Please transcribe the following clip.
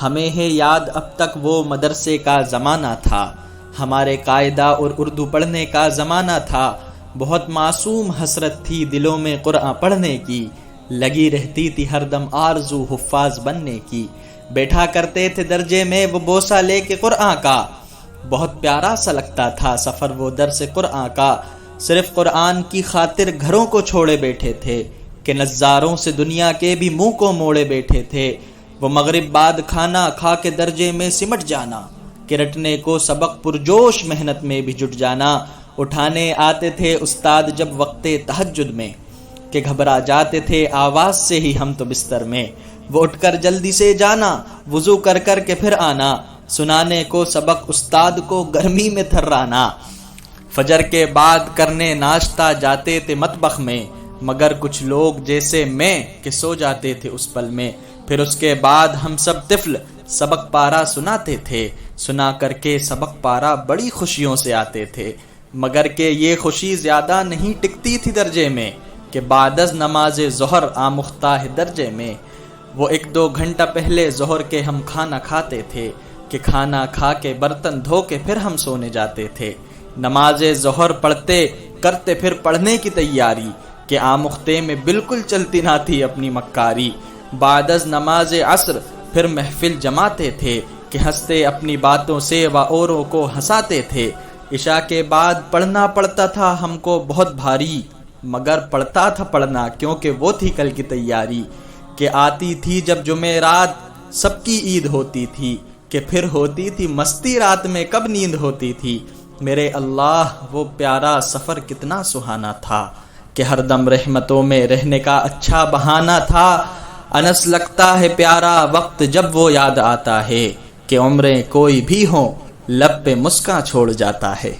ہمیں ہے یاد اب تک وہ مدرسے کا زمانہ تھا، ہمارے قاعدہ اور اردو پڑھنے کا زمانہ تھا، بہت معصوم حسرت تھی دلوں میں قرآن پڑھنے کی، لگی رہتی تھی ہر دم آرزو حفاظ بننے کی، بیٹھا کرتے تھے درجے میں وہ بوسہ لے کے قرآن کا، بہت پیارا سا لگتا تھا سفر وہ درس قرآن کا، صرف قرآن کی خاطر گھروں کو چھوڑے بیٹھے تھے کہ نظاروں سے دنیا کے بھی منہ کو موڑے بیٹھے تھے، وہ مغرب بعد کھانا کھا کے درجے میں سمٹ جانا کہ رٹنے کو سبق پرجوش محنت میں بھی جٹ جانا، اٹھانے آتے تھے استاد جب وقت تہجد میں کہ گھبرا جاتے تھے آواز سے ہی ہم تو بستر میں، وہ اٹھ کر جلدی سے جانا وضو کر کر کے پھر آنا، سنانے کو سبق استاد کو گرمی میں تھرانا، فجر کے بعد کرنے ناشتہ جاتے تھے مطبخ میں، مگر کچھ لوگ جیسے میں کہ سو جاتے تھے اس پل میں، پھر اس کے بعد ہم سب طفل سبق پارا سناتے تھے، سنا کر کے سبق پارا بڑی خوشیوں سے آتے تھے، مگر کہ یہ خوشی زیادہ نہیں ٹکتی تھی درجے میں کہ بعد از نماز ظہر آمختہ ہے درجے میں، وہ 1-2 گھنٹہ پہلے ظہر کے ہم کھانا کھاتے تھے کہ کھانا کھا کے برتن دھو کے پھر ہم سونے جاتے تھے، نماز ظہر پڑھتے کرتے پھر پڑھنے کی تیاری کہ آمختے میں بالکل چلتی نہ تھی اپنی مکاری، بعد از نماز عصر پھر محفل جماتے تھے کہ ہنستے اپنی باتوں سے و اوروں کو ہنساتے تھے، عشاء کے بعد پڑھنا پڑتا تھا ہم کو بہت بھاری، مگر پڑھتا تھا پڑھنا کیونکہ وہ تھی کل کی تیاری، کہ آتی تھی جب جمعرات سب کی عید ہوتی تھی کہ پھر ہوتی تھی مستی رات میں کب نیند ہوتی تھی، میرے اللہ وہ پیارا سفر کتنا سہانا تھا کہ ہر دم رحمتوں میں رہنے کا اچھا بہانہ تھا، انس لگتا ہے پیارا وقت جب وہ یاد آتا ہے کہ عمریں کوئی بھی ہوں لب پہ مسکان چھوڑ جاتا ہے۔